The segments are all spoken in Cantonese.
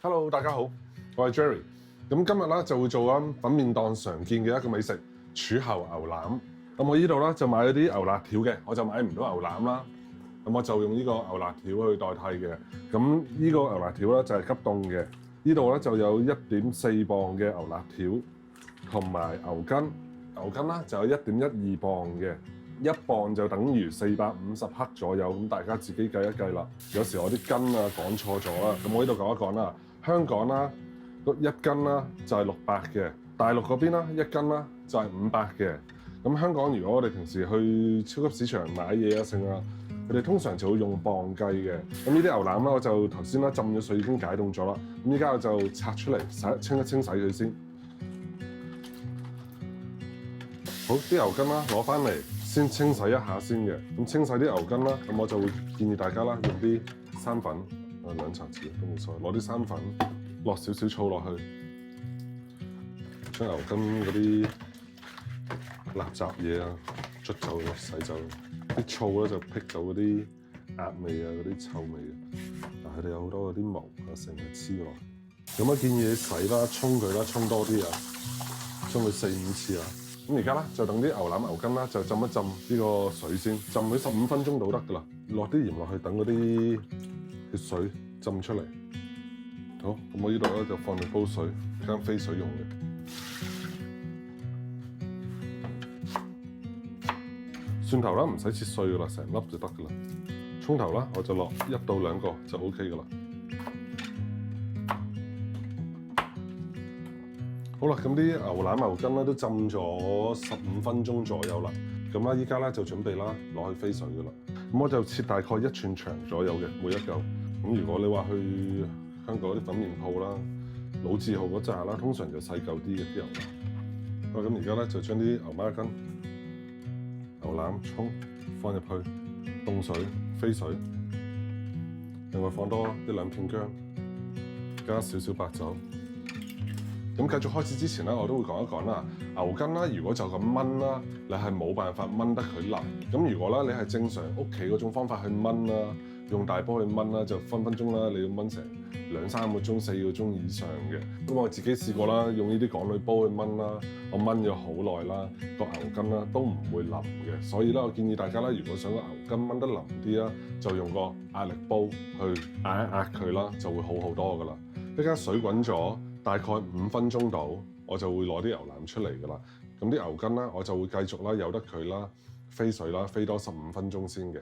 Hello，大家好，我係 Jerry。咁今日咧就會做粉麵檔常見嘅一個美食柱侯牛腩。咁我呢度咧就買咗啲牛肋條嘅，我就買唔到牛腩啦。咁我就用呢個牛肋條去代替嘅。咁呢個牛肋條咧就係急凍嘅。呢度咧就有1.4磅嘅牛肋條，同埋牛筋。牛筋咧就有1.12磅嘅。1磅就等於450克左右，咁大家自己計一計啦。有時我啲斤啊講錯咗啦，咁我呢度講一講啦。香港啦，一斤啦就係600嘅，大陸嗰邊啦一斤啦就係500嘅。咁香港如果我哋平時去超級市場買嘢啊剩啊，佢哋通常就會用磅計嘅。咁呢啲牛腩啦，我就頭先啦浸咗水已經解凍咗啦。咁依家我就拆出嚟清一清洗佢先。好，啲牛筋啦攞翻嚟。先清洗一下先嘅，咁清洗啲牛筋啦，咁我就會建議大家啦，用啲生粉，2茶匙都冇錯，攞啲生粉，落少少醋落去，將牛筋嗰啲垃圾嘢啊捽走，洗走，啲醋咧就辟走嗰啲壓味啊，嗰啲臭味嘅，但係佢哋有好多嗰啲毛啊，成日黐落。咁啊建議你洗啦，沖佢啦，沖多啲啊，沖佢4、5次啊。咁而家咧就等啲牛腩牛筋啦，就浸一浸呢個水先，浸佢15分鐘到得噶啦。落啲鹽落去，等嗰啲血水浸出嚟。好，咁我呢度咧就放入煲水，間飛水用嘅。蒜頭啦，唔使切碎噶啦，成粒就得噶啦。葱頭啦，我就落1到2個就 OK 噶啦。好啦，咁啲牛腩牛筋咧都浸咗15分鐘左右啦。咁啦，依家咧就準備啦，攞去飛水噶啦。咁我就切大概1寸長左右嘅每一嚿。咁如果你話去香港啲粉麵鋪啦，老字號嗰扎啦，通常就細嚿啲嘅啲牛腩。好，咁而家咧就將啲牛孖筋、牛腩、葱放入去凍水飛水，另外放多1-2片薑，加少少白酒。咁繼續開始之前咧，我都會講一講啦。牛筋啦，如果就咁炆啦，你係冇辦法炆得佢腍。咁如果咧你係正常屋企嗰種方法去炆啦，用大煲去炆啦，就分分鐘啦，你要炆成2-3個鐘、4個鐘以上嘅。咁我自己試過啦，用呢啲港女煲去炆啦，我炆咗好耐啦，個牛筋啦都唔會腍嘅。所以咧，我建議大家啦，如果想個牛筋炆得腍啲啦，就用個壓力煲去壓一壓佢啦，就會好好多噶啦。一間水滾咗大概5分鐘到，我就會攞啲牛腩出嚟㗎啦。咁啲牛筋啦，我就會繼續啦，由得佢啦，飛水啦，飛多15分鐘先嘅。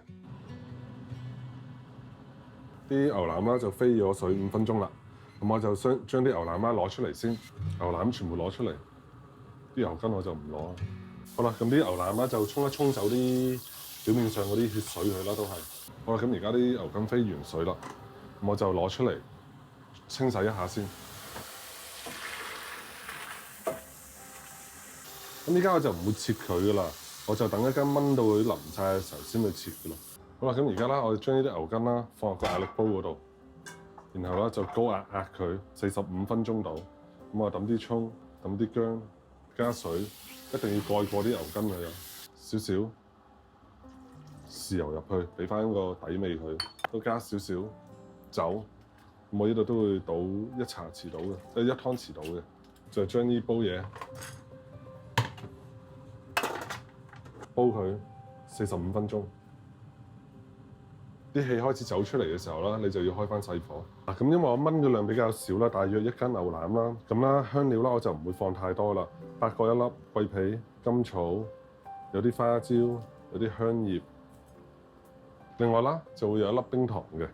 啲牛腩啦就飛咗水5分鐘啦，咁我就將啲牛腩啦攞出嚟先，牛腩全部攞出嚟，啲牛筋我就唔攞。好啦，咁啲牛腩啦就沖一沖走啲表面上嗰啲血水佢啦，都係。好啦，咁而家啲牛筋飛完水啦，咁我就攞出嚟清洗一下先。咁依家我就唔會切佢噶啦，我就等一間炆到佢腍晒嘅時候先去切噶啦。好啦，咁而家啦，我哋將呢啲牛筋啦放入個壓力煲嗰度，然後咧就高壓佢45分鐘度。咁我抌啲葱，抌啲薑，加水，一定要蓋過啲牛筋佢啊，少少豉油入去，俾翻個底味佢，都加少少酒。咁我呢度都會倒1茶匙到嘅，即係1湯匙到嘅，就將呢煲嘢煲佢45分鐘，啲氣開始走出嚟嘅時候啦，你就要開翻細火。咁因為我炆嘅量比較少啦，大約1斤牛腩啦，咁啦香料啦我就唔會放太多啦，8個1粒，桂皮、甘草，有啲花椒，有啲香葉，另外啦就會有1粒冰糖嘅。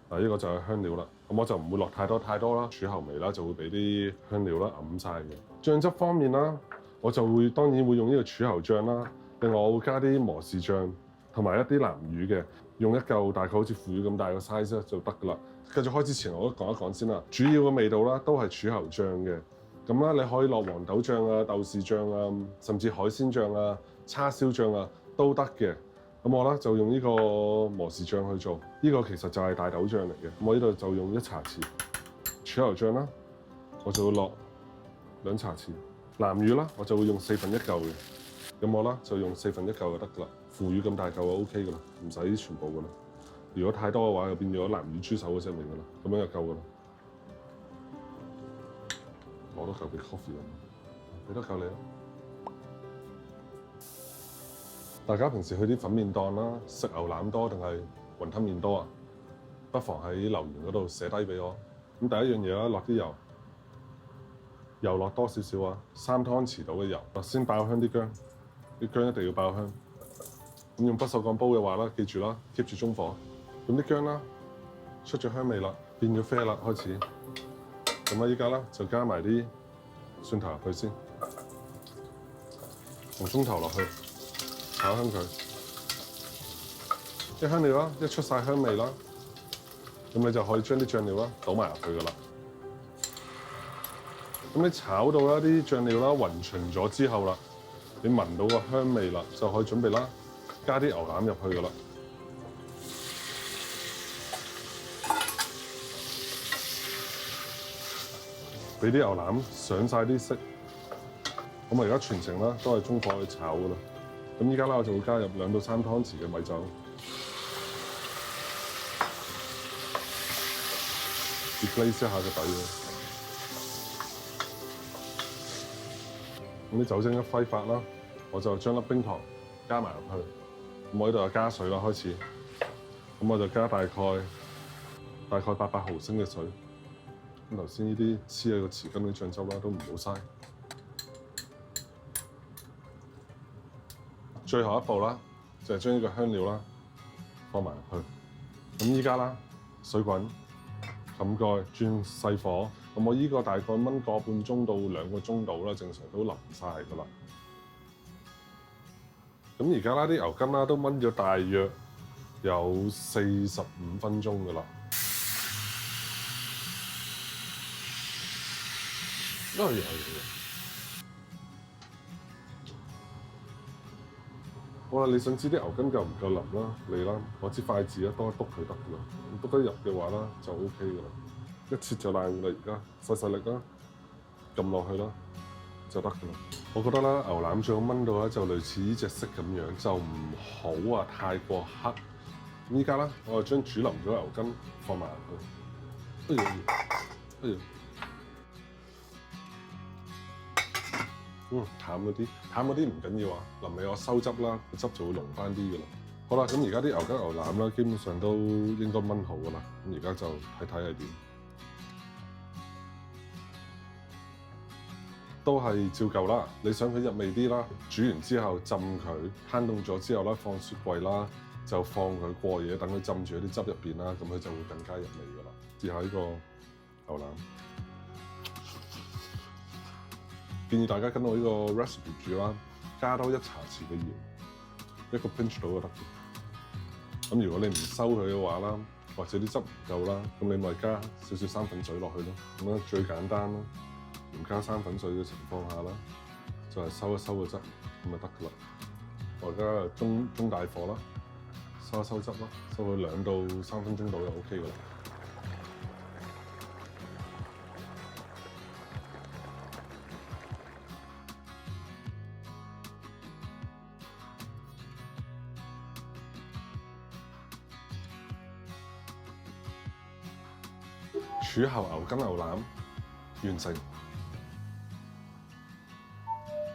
呢個就係香料啦，咁我就唔會落太多啦，柱侯味啦就會俾啲香料啦揞晒嘅。醬汁方面啦，我就會當然會用呢個柱侯醬啦。另外我會加啲磨豉醬同埋一啲南乳嘅，用一嚿大概好似腐乳咁大個 size 就得噶啦。繼續開之前我都講一講先啦，主要嘅味道啦都係柱侯醬嘅。咁啦，你可以落黃豆醬啊、豆豉醬啊，甚至海鮮醬啊、叉燒醬啊都得嘅。咁我咧就用呢個磨豉醬去做，呢個其實就係大豆醬嚟嘅。咁我呢度就用1茶匙柱侯醬啦，我就會落2茶匙南乳啦，我就會用1/4嚿嘅。咁我啦就用1/4嚿就得噶啦，腐乳咁大嚿就 OK 噶啦，唔使全部噶啦。如果太多嘅話，就變咗南乳豬手嗰隻味噶啦，咁樣就夠噶啦。攞多嚿俾 coffee 俾多嚿你啦。大家平時去啲粉麵檔啦，食牛腩多定係雲吞麵多啊？不妨喺留言嗰度寫低俾我。咁第一樣嘢啦，落啲油，油落多少少啊，3湯匙到嘅油。先爆香啲薑，啲薑一定要爆香。咁用不鏽鋼煲嘅話啦，記住啦 ，keep 住中火。咁啲薑啦，出咗香味啦，變咗啡啦，開始。咁啊，依家啦就加埋啲蒜頭入去先，紅葱頭落去，炒香佢。啲香料啦，一出晒香味啦，咁你就可以將啲醬料啦倒埋入去噶啦。咁你炒到啦啲醬料啦勻勻咗之後啦，你聞到個香味啦，就可以準備啦，加啲牛腩入去噶啦。俾啲牛腩上晒啲色，咁我而家全程啦都係中火去炒噶啦。咁依家啦我就會加入2到3湯匙嘅米酒，glaze 一下個底嘅。咁啲酒精一揮發啦，我就將粒冰糖加埋入去。咁我呢度就加水啦，開始。咁我就加大概800毫升嘅水。咁頭先呢啲黐喺個匙羹啲醬汁啦，都唔好嘥。最後一步啦，就係將呢個香料啦放埋入去。咁依家啦，水滾，冚蓋，轉細火。咁我依個大概燜個半鐘到2個鐘度啦，正常都腍晒噶啦。咁而家啦，啲牛筋啦都燜咗大約有45分鐘噶啦。好啦，你想知啲牛筋夠唔夠腍啦？嚟啦，攞支筷子啦，篤一篤佢得噶啦。篤得入嘅話啦，就 OK 噶啦。一切就爛噶啦，而家細力啦，撳落去啦，就得噶啦。我覺得啦，牛腩最好燜到咧就類似呢隻色咁樣，就唔好啊太過黑。咁依家啦，我就將煮腍咗牛筋放埋入去。淡嗰啲唔緊要啊，臨尾我收汁啦，個汁就會濃翻啲噶啦。好啦，咁而家啲牛筋牛腩啦，基本上都應該燜好噶啦。咁而家就睇睇係點，都係照舊啦。你想佢入味啲啦，煮完之後浸佢，攤凍咗之後啦，放雪櫃啦，就放佢過夜，等佢浸住喺啲汁入邊啦，咁佢就會更加入味噶啦。試下呢個牛腩。建議大家跟我呢個 recipe 煮啦，加多1茶匙嘅鹽，1個 pinch 到就得嘅。咁如果你唔收佢嘅話啦，或者啲汁唔夠啦，咁你咪加少少生粉水落去咯。咁樣最簡單啦，唔加生粉水嘅情況下啦，就係收一收個汁咁就得噶啦。我而家中大火啦，收一收汁啦，收佢2到3分鐘到就 OK 噶啦。煮後牛筋牛腩完成，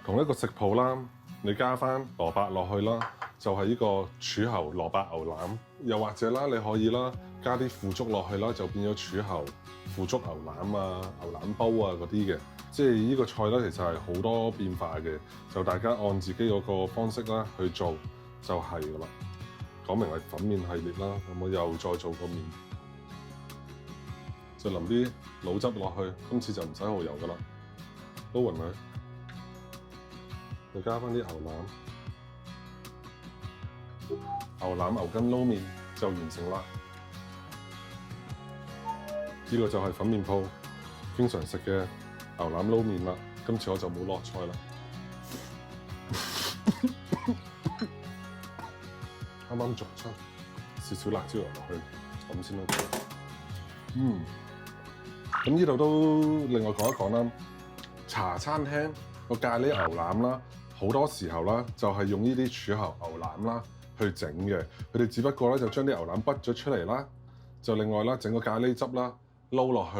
同一個食譜啦，你加翻蘿蔔落去啦，就係呢個煮後蘿蔔牛腩。又或者啦，你可以啦加啲腐竹落去啦，就變咗煮後腐竹牛腩啊、牛腩煲啊嗰啲嘅。即係呢個菜咧，其實係好多變化嘅，就大家按自己嗰個方式啦去做就係噶啦。講明係粉麵系列啦，咁我又再做個麵。就淋啲老汁落去，今次就唔使蠔油噶啦，撈勻佢，再加翻啲牛腩牛筋撈麵就完成啦。呢個就係粉麵鋪經常食嘅牛腩撈麵啦。今次我就冇落菜啦，啱啱逐出少少辣椒油落去，咁先啦。咁呢度都另外講一講啦。茶餐廳個咖喱牛腩啦，好多時候啦就係用呢啲柱侯牛腩啦去整嘅。佢哋只不過咧就將啲牛腩剝咗出嚟啦，就另外啦整個咖喱汁啦，撈落去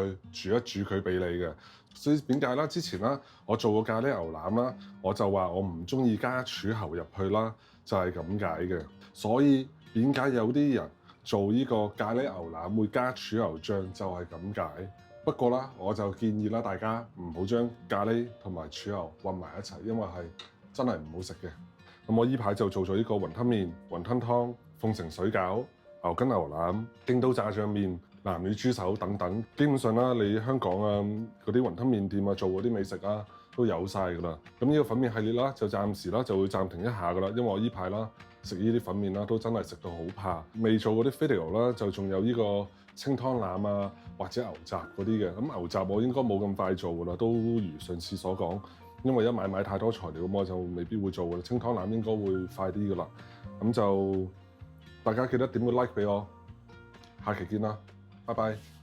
煮一煮佢俾你嘅。所以點解啦？之前啦，我做過咖喱牛腩啦，我就話我唔中意加柱侯入去啦，就係咁解嘅。所以點解有啲人做呢個咖喱牛腩會加柱侯醬，就係咁解。不過啦，我就建議啦，大家唔好將咖喱同埋柱侯混埋一齊，因為係真係唔好食嘅。咁我依排就做咗呢個雲吞麵、雲吞湯、鳳城水餃、牛筋牛腩、京都炸醬麵、南乳豬手等等。基本上啦，你香港啊嗰啲雲吞麵店啊做嗰啲美食啊都有晒㗎啦。咁呢個粉麵系列啦，就暫時啦就會暫停一下㗎啦，因為我依排啦食呢啲粉麵啦都真係食到好怕。未做嗰啲 video 啦，就仲有呢個清湯腩啊或者牛雜嗰啲嘅。咁牛雜我應該冇咁快做㗎啦，都如上次所講。因為一買太多材料，咁我就未必會做嘅。清湯腩應該會快啲㗎啦。咁就大家記得點個 like 俾我，下期見啦，拜拜。